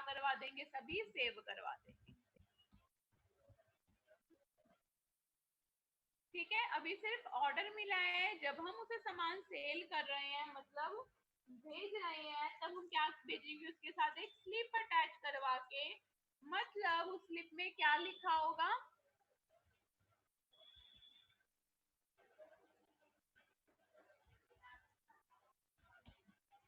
करवा देंगे सभी, सेव करवा देंगे। ठीक है, अभी सिर्फ ऑर्डर मिला है, जब हम उसे सामान सेल कर रहे हैं मतलब भेज रहे हैं, तब हम क्या भेजेंगे, उसके साथ एक स्लिप अटैच करवा के। मतलब उस स्लिप में क्या लिखा होगा,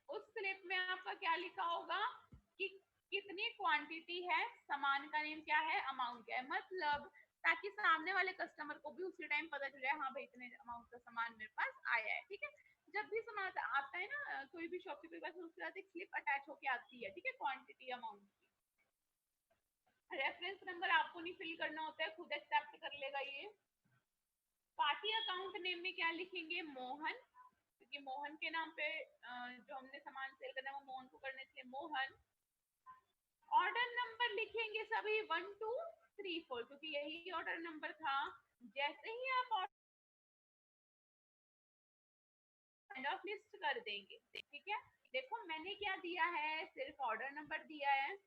उस स्लिप में आपका क्या लिखा होगा कि कितनी क्वांटिटी है, सामान का नेम क्या है, अमाउंट क्या है, मतलब ताकि सामने वाले कस्टमर को भी उसी टाइम पता चल जाए, हाँ भाई इतने अमाउंट का सामान मेरे पास आया है। ठीक है, जब भी सामान आता है ना कोई भी शॉपकीपर के पास, उसके साथ एक स्लिप अटैच होके आती है, ठीक है, क्वांटिटी अमाउंट की। रेफरेंस नंबर आपको नहीं फिल करना होता है, खुद एक्सेप्ट कर लेगा ये। पार्टी अकाउंट नेम में क्या लिखेंगे, मोहन, क्योंकि मोहन के नाम पे जो हमने सामान सेल करना है वो मोहन को करने के लिए मोहन। ऑर्डर नंबर लिखेंगे सभी 1 2 3 4, क्योंकि यही ऑर्डर नंबर था। जैसे ही आप ऑफ लिस्ट कर देंगे, ठीक है, देखो मैंने क्या दिया है, सिर्फ ऑर्डर नंबर दिया है।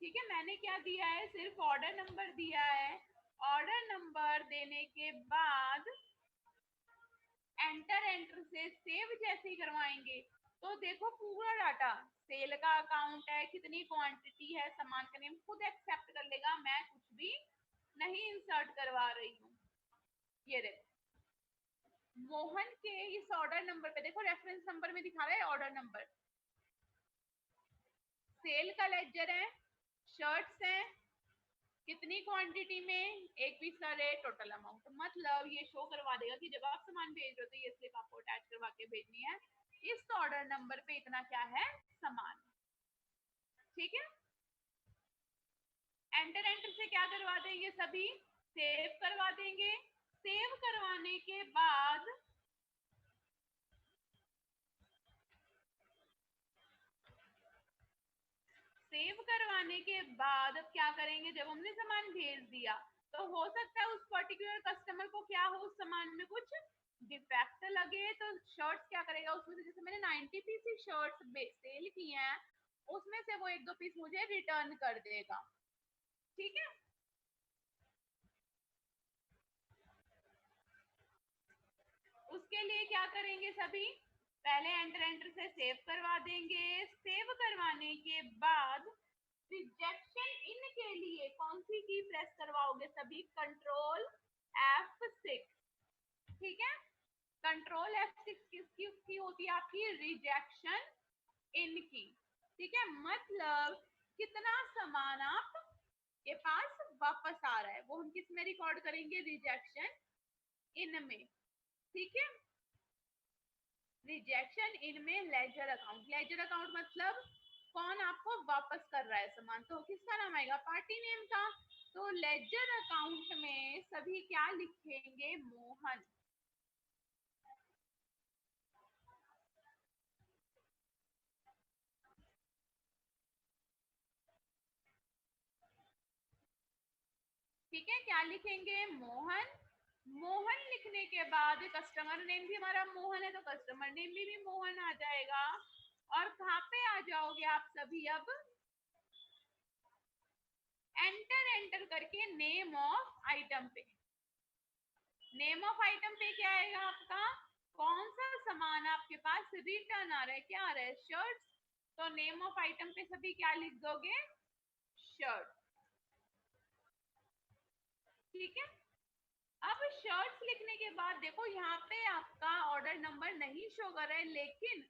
ठीक है, मैंने क्या दिया है, सिर्फ ऑर्डर नंबर दिया है। ऑर्डर नंबर देने के बाद एंटर से सेव जैसे ही करवाएंगे तो देखो पूरा डाटा, सेल का अकाउंट है, कितनी क्वांटिटी है, सामान का नेम खुद एक्सेप्ट कर लेगा, मैं कुछ भी नहीं इंसर्ट करवा रही हूँ। ये देखो मोहन के इस ऑर्डर नंबर पे देखो, रेफरेंस नंबर में दिखा रहा है ऑर्डर नंबर, सेल का लेजर है, शर्ट्स है, कितनी क्वांटिटी में, एक पीस का रेट, टोटल अमाउंट, मतलब ये शो करवा देगा कि जब आप सामान भेज रहे हो तो ये स्लिप आपको अटैच करवा के भेजनी है, इस ऑर्डर नंबर पे इतना क्या है सामान। ठीक है, एंटर से क्या करवा देंगे सभी, सेव करवा देंगे। सेव करवाने के बाद अब क्या करेंगे, जब हमने सामान भेज दिया तो हो सकता है उस पर्टिकुलर कस्टमर को क्या हो, उस सामान में कुछ डिफेक्ट लगे, तो शर्ट्स क्या करेगा, उसमें से जैसे मैंने 90 पीस शर्ट्स सेल किए हैं, उसमें से वो 1-2 पीस मुझे रिटर्न कर देगा। ठीक है, उसके लिए क्या करेंगे सभी, पहले एंटर से सेव करवा देंगे। सेव करवाने के बाद रिजेक्शन इन के लिए कौन सी की प्रेस करवाओगे सभी, कंट्रोल F6। ठीक है, कंट्रोल F6 किसकी होती है, आपकी रिजेक्शन इन की। ठीक है, मतलब कितना सामान आप के पास वापस आ रहा है वो हम किस में रिकॉर्ड करेंगे, रिजेक्शन इन में। ठीक है, रिजेक्शन इनमें लेजर अकाउंट, लेजर अकाउंट मतलब कौन आपको वापस कर रहा है सामान, तो किसका नाम आएगा, पार्टी नेम का। तो लेजर अकाउंट में सभी क्या लिखेंगे, मोहन। ठीक है, क्या लिखेंगे, मोहन। मोहन लिखने के बाद कस्टमर नेम भी हमारा मोहन है, तो कस्टमर नेम भी मोहन आ जाएगा। और कहाँ पे आ जाओगे आप सभी, अब एंटर करके नेम ऑफ आइटम पे। नेम ऑफ आइटम पे क्या आएगा आपका, कौन सा सामान आपके पास रिटर्न आ रहा है, क्या आ रहा है, शर्ट्स, तो नेम ऑफ आइटम पे सभी क्या लिख दोगे, शर्ट। ठीक है, अब शर्ट्स लिखने के बाद देखो यहाँ पे आपका ऑर्डर नंबर नहीं शो कर रहा है, लेकिन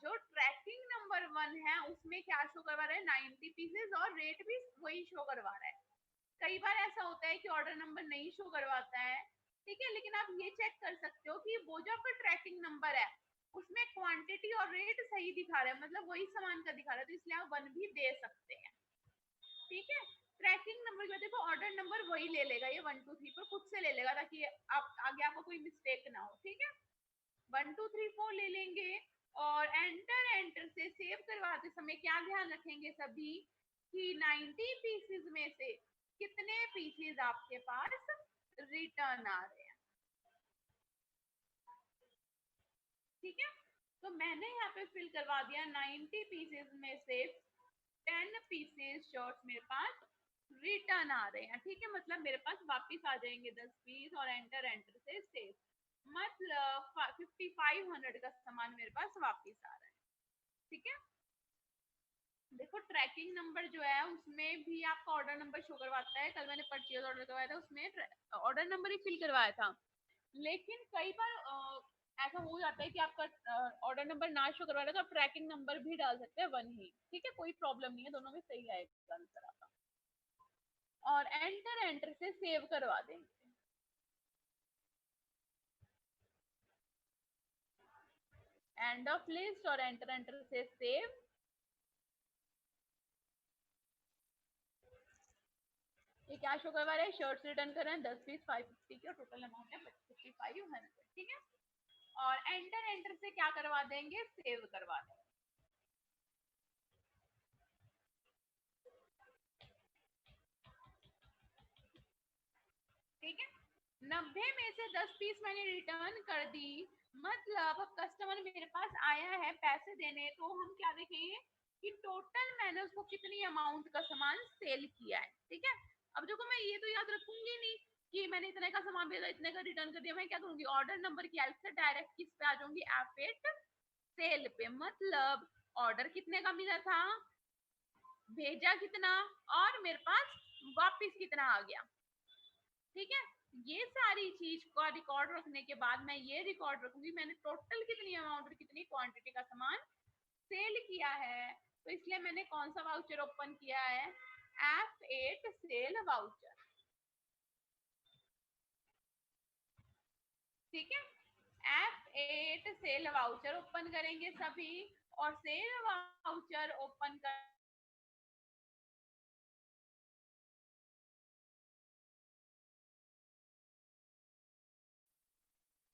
जो ट्रैकिंग नंबर 1 है उसमें क्या शो करवा रहा है, 90 पीसेस, और रेट भी वही शो करवा रहा है। कई बार ऐसा होता है कि ऑर्डर नंबर नहीं शो करवाता है, ठीक है, लेकिन आप ये चेक कर सकते हो कि वो जो आपका ट्रैकिंग नंबर है उसमें क्वांटिटी और रेट सही दिखा रहा है, मतलब वही सामान का दिखा रहा है, तो इसलिए आप 1 भी दे सकते हैं। ठीक है, ट्रैकिंग नंबर जो देखो ऑर्डर नंबर वही ले लेगा, ये 1 2 3 पर खुद से ले लेगा, ताकि आप आगे आपको कोई मिस्टेक ना हो। ठीक है, 1 2 3 4 ले लेंगे। और एंटर से सेव करवाते समय क्या ध्यान रखेंगे सभी, कि 90 पीसेस में से कितने पीसेस आपके पास रिटर्न आ रहे हैं। ठीक है, तो मैंने यहाँ पे फिल करवा दिया 90 पीसेस में से 10 पीसेस शर्ट्स मेरे पास रिटर्न आ रहे हैं, ठीक है, मतलब मेरे पास वापस आ जाएंगे 10 पीस और एंटर एंटर से सेव, मतलब 5500 का सामान मेरे पास वापस आ रहा है, ठीक है। देखो ट्रैकिंग नंबर जो है उसमें भी आपका ऑर्डर नंबर शो करवाता है, कल मैंने परचेज ऑर्डर करवाया था उसमें ऑर्डर नंबर ही फिल करवाया था, लेकिन कई बार ऐसा हो जाता है कि आपका ऑर्डर नंबर ना शो करवा रहा है तो आप ट्रैकिंग नंबर भी डाल सकते हैं 1 ही, ठीक है, कोई प्रॉब्लम नहीं है, दोनों में सही आएगा आंसर आपका। और एंटर एंटर से सेव करवा देंगे, एंड ऑफ लिस्ट और एंटर एंटर से सेव। ये क्या शो करवा रहे हैं, शर्ट्स रिटर्न कर रहे हैं 10 पीस 550 के, टोटल अमाउंट है 5500, ठीक है। और एंटर एंटर से क्या करवा देंगे, सेव करवा देंगे, ठीक है। 90 में से 10 पीस मैंने रिटर्न कर दी, मतलब अब कस्टमर मेरे पास आया है पैसे देने, तो हम क्या देखेंगे कि टोटल मैंने उसको कितनी अमाउंट का सामान सेल किया है, ठीक है। अब देखो मैं ये तो याद रखूंगी नहीं कि मैंने इतने का सामान भेजा इतने का रिटर्न कर दिया, मैं क्या करूंगी ऑर्डर नंबर की हेल्प से डायरेक्ट किस पे आ जाऊंगी, F8 सेल पे, मतलब ऑर्डर कितने का मिला था, भेजा कितना, और मेरे पास वापस कितना आ गया, ठीक है। ये सारी चीज का रिकॉर्ड रखने के बाद मैं ये रिकॉर्ड रखूंगी मैंने टोटल कितनी अमाउंट और कितनी क्वांटिटी का सामान सेल किया है, तो इसलिए मैंने कौन सा वाउचर ओपन किया है, F8 सेल वाउचर, ठीक है। F8 सेल वाउचर ओपन करेंगे सभी, और सेल वाउचर ओपन कर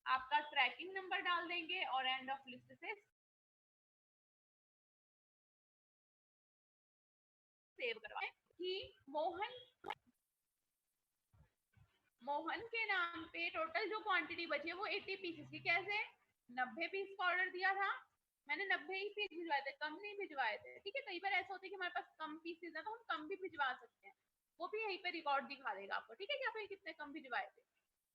आपका ट्रैकिंग नंबर डाल देंगे और एंड ऑफ लिस्ट से सेव करवाएं कि मोहन मोहन के नाम पे टोटल जो क्वांटिटी बची है वो 80 पीसेस की, कैसे 90 पीस का ऑर्डर दिया था मैंने, 90 ही पीस भिजवाए थे, कम नहीं भिजवाए थे, ठीक है। कई बार ऐसा होता है कि हमारे पास कम पीसेस है तो हम कम भी भिजवा सकते हैं, वो भी यहीं पे रिकॉर्ड दिखा देगा आपको, ठीक है, कि आपने कितने कम भिजवाए थे।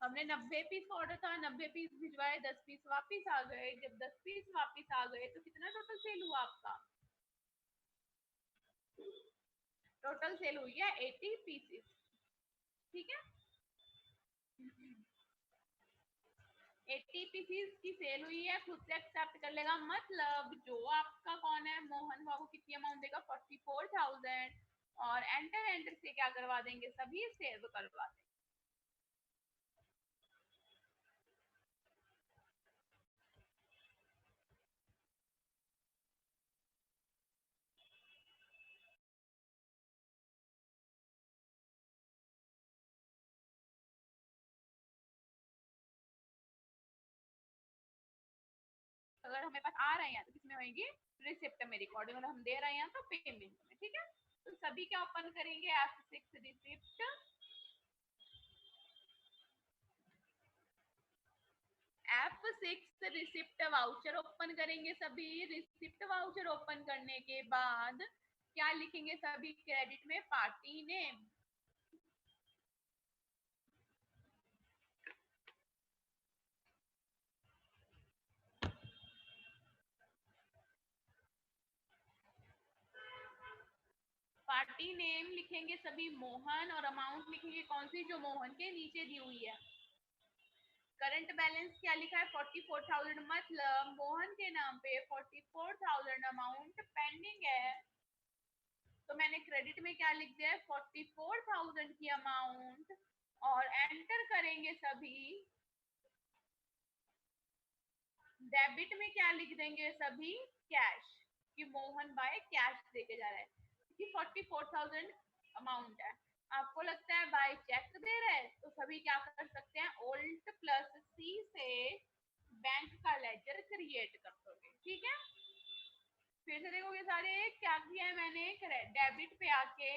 हमने 90 पीस का ऑर्डर था, 90 पीस भिजवाए, 10 पीस वापिस आ गए, जब 10 पीस वापिस आ गए तो कितना टोटल सेल हुआ आपका, टोटल सेल हुई है 80 पीसेस, ठीक है। 80 पीसीस की सेल हुई है, खुद से एक्सेप्ट कर लेगा, मतलब जो आपका कौन है मोहन बाबू कितनी अमाउंट देगा 44,000, और एंटर एंटर से क्या करवा देंगे सभी सेव करवा देंगे, अगर हमें पास आ रहे हैं तो किसमें होंगी, रिसिप्ट में रिकॉर्डिंग, अगर हम दे रहे हैं तो पेमेंट में, ठीक है। तो सभी क्या ओपन करेंगे, F6 receipt, F6 receipt voucher open करेंगे सभी, रिसिप्ट वाउचर ओपन करने के बाद क्या लिखेंगे सभी, क्रेडिट में पार्टी नेम, पार्टी नेम लिखेंगे सभी मोहन, और अमाउंट लिखेंगे कौन सी, जो मोहन के नीचे दी हुई है। करंट बैलेंस क्या लिखा है 44,000, मतलब मोहन के नाम पे 44,000 अमाउंट पेंडिंग है, तो मैंने क्रेडिट में क्या लिख दिया है 44,000 की अमाउंट, और एंटर करेंगे सभी, डेबिट में क्या लिख देंगे सभी, कैश, कि मोहन बाय कैश देके जा रहा है, कि 44,000 अमाउंट है। आपको लगता है बाय चेक दे रहा है तो सभी क्या कर सकते हैं, Alt+C से बैंक का लेजर क्रिएट कर दोगे, ठीक है। फिर से देखोगे सारे, क्या किया है मैंने, डेबिट पे आके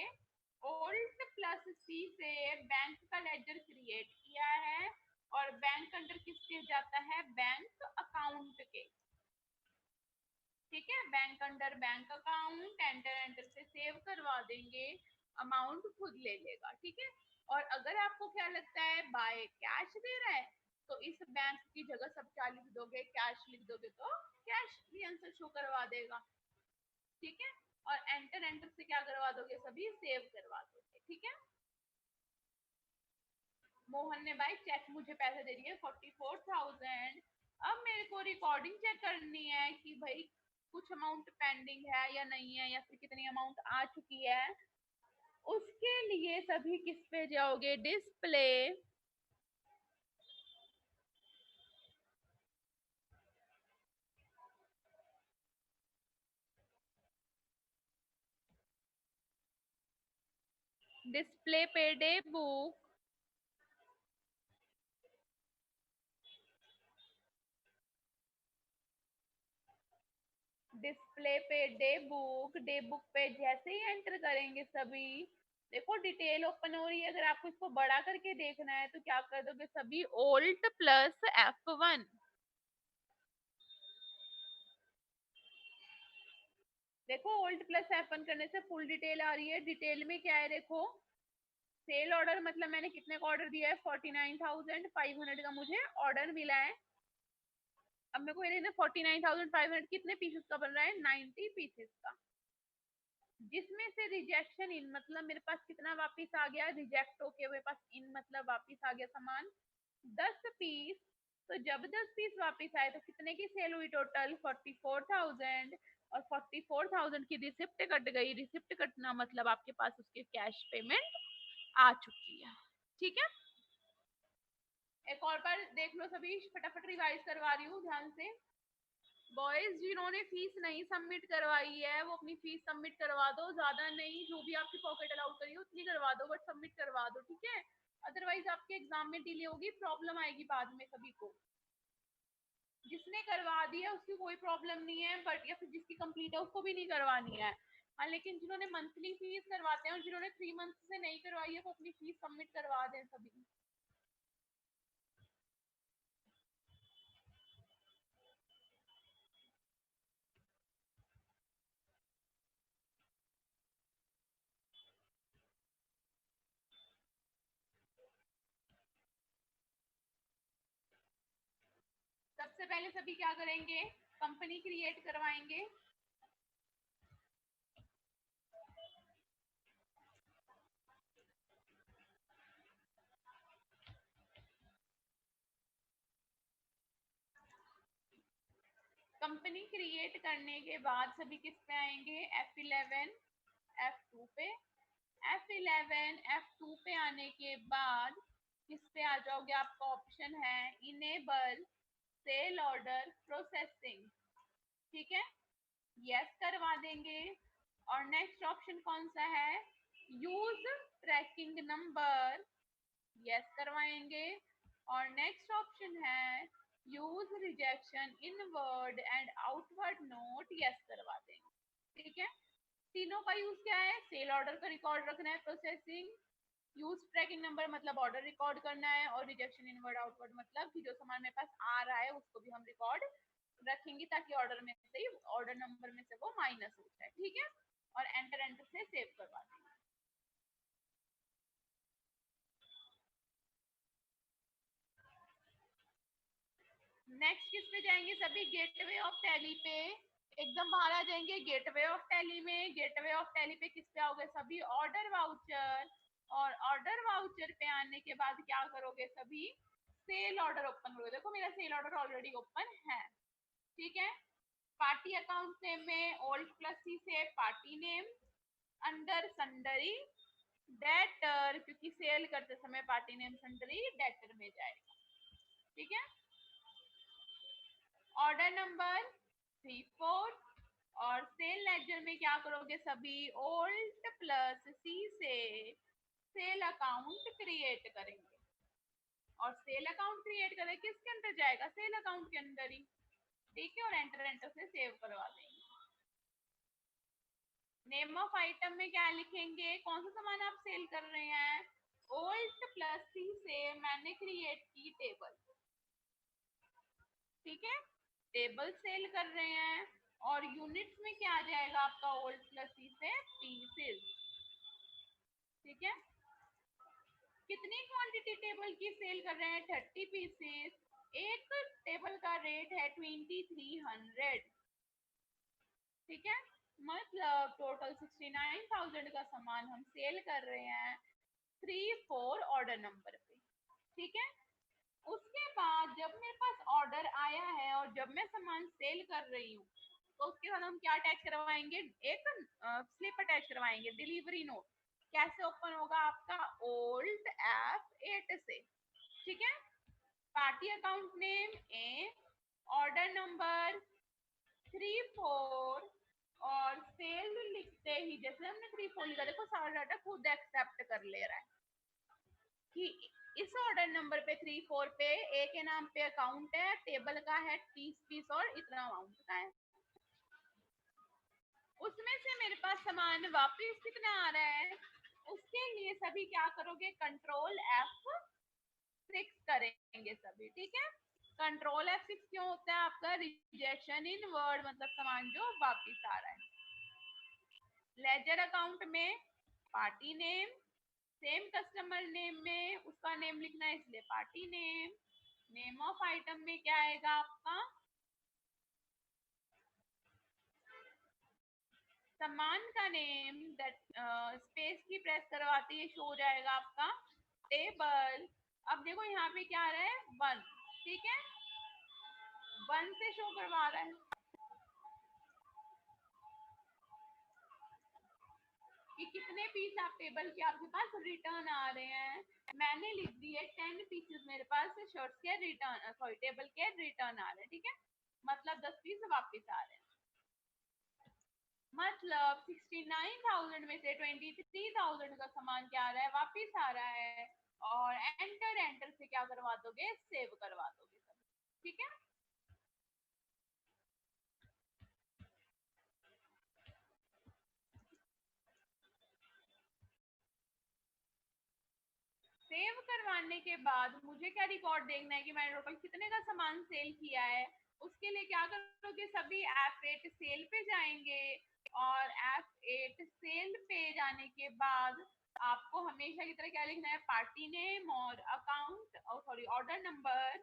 Alt+C से बैंक का लेजर क्रिएट किया है, और बैंक अंडर किसके जाता है, बैंक अकाउंट के, ठीक है, bank under bank account enter से सेव करवा देंगे, अमाउंट खुद ले लेगा। ठीक है, और अगर आपको क्या लगता है बाय कैश दे रहा है तो इस बैंक की जगह सब क्या लिख दोगे, कैश लिख दोगे तो कैश भी आंसर शो करवा देगा। ठीक है, और एंटर से क्या करवा दोगे, सभी सेव करवा दोगे। ठीक है, मोहन ने भाई चेक मुझे पैसे दे दिए 44,000। अब मेरे को रिकॉर्डिंग चेक करनी है कि भाई कुछ अमाउंट पेंडिंग है या नहीं है, या फिर कितनी अमाउंट आ चुकी है। उसके लिए सभी किस पे जाओगे, डिस्प्ले, डिस्प्ले पे डे बुक, डिस्प्ले पे डे बुक पे जैसे ही एंटर करेंगे सभी, देखो डिटेल ओपन हो रही है। अगर आपको इसको बड़ा करके देखना है तो क्या कर दोगे सभी, ओल्ट प्लस F1। देखो ओल्ट प्लस F1 करने से फुल डिटेल आ रही है। डिटेल में क्या है देखो, सेल ऑर्डर मतलब मैंने कितने का ऑर्डर दिया है, 49,500 का मुझे ऑर्डर मिला है। अब मेरे को ये देखना 49,500 कितने पीसेस का बन रहा है, 90 पीसेस का, जिसमें से रिजेक्शन इन मतलब मेरे पास कितना वापस आ गया, रिजेक्ट होके मेरे पास इन मतलब वापस आ गया सामान 10 पीस। तो जब 10 पीस वापस आए तो कितने की सेल हुई, टोटल 44,000। और 44,000 की रिसिप्ट कट गई। रिसिप्ट कटना मतलब आपके पास उसके कैश पेमेंट आ चुकी है। ठीक है, एक और बार देख लो सभी, फटाफट रिवाइज करवा रही हूँ ध्यान से। बॉयज जिन्होंने फीस नहीं सबमिट करवाई है वो अपनी फीस सबमिट करवा दो, ज्यादा नहीं, जो भी आपकी पॉकेट अलाउड करी उतनी करवा दो, बट सबमिट करवा दो। ठीक है, अदरवाइज आपके एग्जाम में डिले होगी, प्रॉब्लम आएगी बाद में सभी को। जिसने करवा दिया उसकी कोई प्रॉब्लम नहीं है, बट या फिर जिसकी कंप्लीट है उसको भी नहीं करवानी है। हाँ, लेकिन जिन्होंने मंथली फीस करवाते हैं और जिन्होंने 3 मंथ से नहीं करवाई है वो अपनी फीस सबमिट करवा दें सभी। सबसे पहले सभी क्या करेंगे, कंपनी क्रिएट करवाएंगे। कंपनी क्रिएट करने के बाद सभी किस पे आएंगे, F11 F2 पे। F11 F2 पे आने के बाद किस पे आ जाओगे, आपका ऑप्शन है इनेबल सेल ऑर्डर प्रोसेसिंग। ठीक है, यस करवा देंगे। और नेक्स्ट ऑप्शन कौन सा है, यूज ट्रैकिंग नंबर, यस करवाएंगे। और नेक्स्ट ऑप्शन है use rejection inward and outward note, yes करवा देंगे। ठीक है, तीनों का यूज क्या है, सेल ऑर्डर का रिकॉर्ड रखना है, प्रोसेसिंग, यूज ट्रैकिंग नंबर मतलब ऑर्डर रिकॉर्ड करना है, और रिजेक्शन इनवर्ड आउटवर्ड मतलब कि जो सामान मेरे पास आ रहा है उसको भी हम रिकॉर्ड रखेंगे ताकि ऑर्डर में से ऑर्डर नंबर में से वो माइनस हो जाए। ठीक है, और एंटर से सेव करवा देंगे। नेक्स्ट किस पे जाएंगे सभी, गेटवे ऑफ टैली पे। एकदम बाहर आ जाएंगे गेटवे ऑफ टैली में। गेटवे ऑफ टैली पे किस पे आओगे सभी, ऑर्डर वाउचर। और ऑर्डर वाउचर पे आने के बाद क्या करोगे सभी, सेल ऑर्डर ओपन करोगे। देखो मेरा सेल ऑर्डर ऑलरेडी ओपन है। ठीक है, पार्टी अकाउंट नेम में ओल्ड प्लस सी से पार्टी नेम, अंडर संडरी डेटर, क्योंकि सेल करते समय पार्टी नेम संडरी डेटर में जाएगा। ठीक है, ऑर्डर नंबर 34। और सेल लेजर में क्या करोगे सभी, ओल्ड प्लस सी से सेल अकाउंट क्रिएट करेंगे। और सेल अकाउंट क्रिएट करें किसके अंदर जाएगा, सेल अकाउंट के अंदर ही। ठीक है, और एंटर से सेव करवा देंगे। नेम ऑफ आइटम में क्या लिखेंगे, कौन सा सामान आप सेल कर रहे हैं, ओल्ड प्लस सी से मैंने क्रिएट की टेबल। ठीक है, टेबल सेल कर रहे हैं। और यूनिट में क्या आ जाएगा आपका ओल्ड प्लस सी से पीसेस, ठीक है। कितनी क्वांटिटी टेबल की सेल कर रहे हैं? 30 पीसेस। एक टेबल का रेट है 2300, ठीक है। मतलब टोटल 69,000 का सामान हम सेल कर रहे हैं 3-4 ऑर्डर नंबर पे, ठीक है। उसके बाद जब मेरे पास ऑर्डर आया है और जब मैं सामान सेल कर रही हूँ तो उसके बाद हम क्या अटैच करवाएंगे? एक स्लिप अटैच करवाएंगे, डिलीवरी नोट। कैसे ओपन होगा आपका? ओल्ड F8 से, ठीक है। पार्टी अकाउंट नेम ए, ऑर्डर नंबर 3-4 और सेल लिखते ही जैसे हमने 3-4 लिखा, देखो सारा डाटा खुद एक्सेप्ट कर ले रहा है कि इस ऑर्डर नंबर पे 3-4 पे ए के नाम पे अकाउंट है, टेबल का है 30 पीस और इतना अमाउंट का है। उसमें से मेरे पास सामान वापस कितना आ रहा है? उसके लिए सभी क्या करोगे? कंट्रोल F6 करेंगे सभी, ठीक है। कंट्रोल F6 क्यों होता है? आपका रिजेक्शन इन वर्ड, मतलब सामान जो वापिस आ रहा है। लेजर अकाउंट में party name, same customer name में उसका नेम लिखना है इसलिए party name. Name of item में क्या आएगा आपका? सामान का नेम, स्पेस की प्रेस करवाते ही शो हो जाएगा आपका टेबल। अब देखो यहाँ पे क्या आ रहा है? 1, ठीक है। 1 से शो करवा रहा है कि कितने पीस आप टेबल के आपके पास रिटर्न आ रहे हैं। मैंने लिख दिए 10 पीसेस मेरे पास शर्ट्स के रिटर्न, सॉरी टेबल के रिटर्न आ रहे हैं, ठीक है। मतलब 10 पीस वापस आ रहे हैं। मतलब 69,000 में से 23,000 का सामान क्या आ रहा है? वापिस आ रहा है। और एंटर से क्या करवा दोगे? सेव करवा दोगे सब, ठीक है। सेव करवाने के बाद मुझे क्या रिकॉर्ड देखना है कि मैंने टोटल कितने का सामान सेल किया है। उसके लिए क्या करोगे? सभी F8 सेल पे जाएंगे और F8 सेल पे जाने के बाद आपको हमेशा की तरह क्या लिखना है? पार्टी नेम और अकाउंट, सॉरी ऑर्डर नंबर।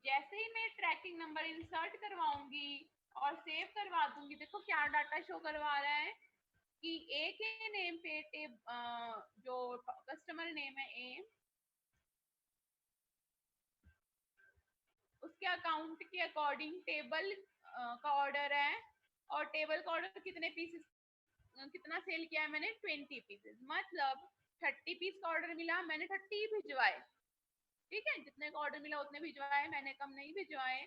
जैसे ही मैं ट्रैकिंग नंबर इंसर्ट करवाऊंगी और सेव करवा दूंगी, देखो क्या डाटा शो करवा रहा है कि ए के नेम पे जो कस्टमर नेम है ए, उसके अकाउंट के अकॉर्डिंग टेबल का ऑर्डर है और टेबल का ऑर्डर कितने पीसेस, कितना सेल किया है मैंने? 20 पीसेस। मतलब 30 पीस का ऑर्डर मिला, मैंने 30 भिजवाए, ठीक है। जितने का ऑर्डर मिला उतने भिजवाए, मैंने कम नहीं भिजवाए।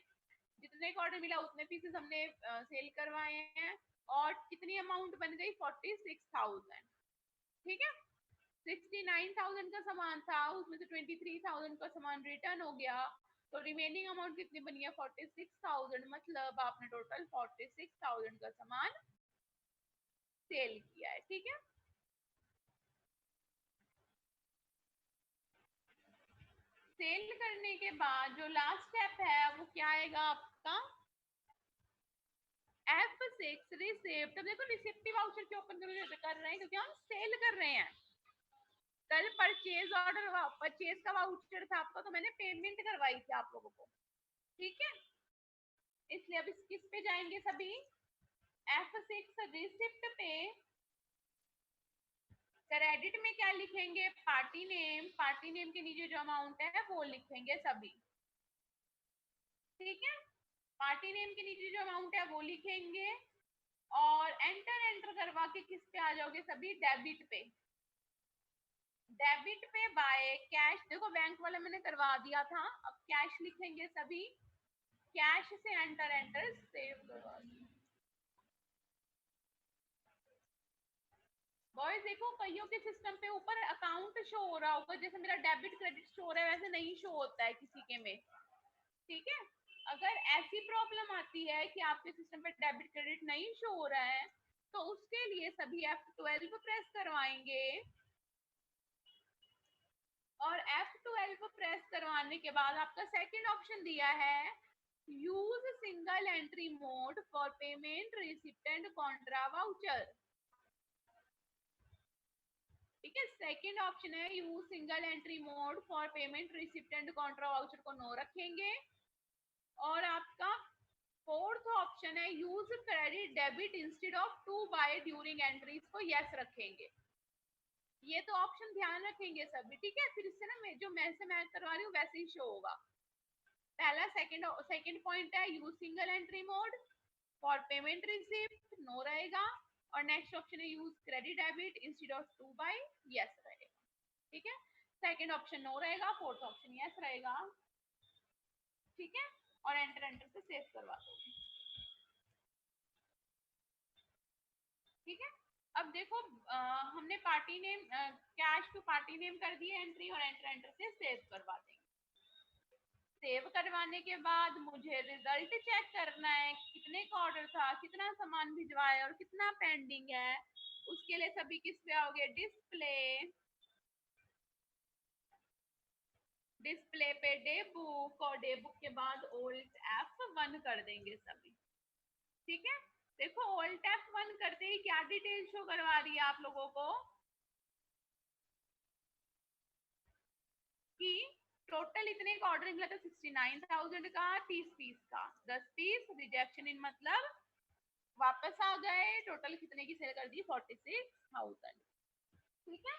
जितने का ऑर्डर मिला उतने पीसेस हमने सेल करवाए हैं। और कितनी अमाउंट बन गई? 46,000, ठीक है। 69,000 का सामान था, उसमें से 23,000 का सामान रिटर्न हो गया, तो रिमेनिंग अमाउंट कितनी बनी है? 46,000। मतलब आपने टोटल 46,000 का सामान सेल किया है, ठीक है। सेल करने के बाद जो लास्ट स्टेप है वो क्या आएगा आपका? F6 receipt. अब देखो रिसिप्ट वाउचर क्यों ओपन कर रहे हैं? क्योंकि हम सेल कर रहे हैं। कल परचेज ऑर्डर, परचेज का वाउचर था आपका, तो मैंने पेमेंट करवाई थी आप लोगों को, ठीक है। इसलिए अब किस पे जाएंगे सभी? F6 रिसिप्ट पे क्रेडिट में क्या लिखेंगे? Party name. पार्टी नेम के नीचे जो अमाउंट है वो लिखेंगे सभी, ठीक है। पार्टी नेम के नीचे जो अमाउंट है वो लिखेंगे और एंटर करवा के किस पे आ जाओगे सभी? डेबिट पे। डेबिट पे बाय कैश, देखो बैंक वाला मैंने करवा दिया था, अब कैश लिखेंगे सभी। कैश से एंटर सेव करवा दिया। बॉयज देखो कईयों के सिस्टम पे ऊपर अकाउंट शो हो रहा होगा, जैसे मेरा डेबिट क्रेडिट शो हो रहा है वैसे नहीं शो होता है किसी के में, ठीक है। अगर ऐसी प्रॉब्लम आती है कि आपके सिस्टम पे डेबिट क्रेडिट नहीं शो हो रहा है तो उसके लिए सभी F12 प्रेस करवाएंगे और F12 को प्रेस करवाने के बाद आपका सेकंड ऑप्शन दिया है use single entry mode for payment receipt and contra voucher. ठीक है, सेकंड ऑप्शन है use single entry mode for payment receipt and contra voucher को नो रखेंगे। और आपका फोर्थ ऑप्शन है use credit debit instead of to by during entries को yes रखेंगे। ये तो ऑप्शन ध्यान रखेंगे सभी, ठीक है। फिर इससे ना मैं जो मैं से मैच करवा रही हूँ वैसे ही शो होगा। पहला सेकंड पॉइंट है use single entry mode for payment receipt, no रहेगा। और नेक्स्ट ऑप्शन है use credit debit instead of to by, yes रहेगा। ठीक है, सेकंड ऑप्शन नो रहेगा, फोर्थ ऑप्शन यस रहेगा। ठीक है, और एंटर से सेव करवा दो। ठीक है, अब देखो हमने party name cash to party name कर दिए एंट्री, और एंटर से सेव करवा देंगे। सेव करवाने के बाद मुझे रिजल्ट चेक करना है, कितने का ऑर्डर था, कितना सामान भिजवाया और कितना पेंडिंग है। उसके लिए सभी किस पे आओगे, डिस्प्ले, डिस्प्ले पे डे बुक, और डे बुक के बाद ओल्ट F1 कर देंगे सभी। ठीक है, देखो ओल्ट F1 करते ही क्या डिटेल शो करवा रही है आप लोगों को कि टोटल इतने का ऑर्डर मिला था 69,000 का, 30 पीस का, 10 पीस रिजेक्शन इन मतलब वापस आ गए, टोटल कितने की सेल कर दी 46,000। ठीक है,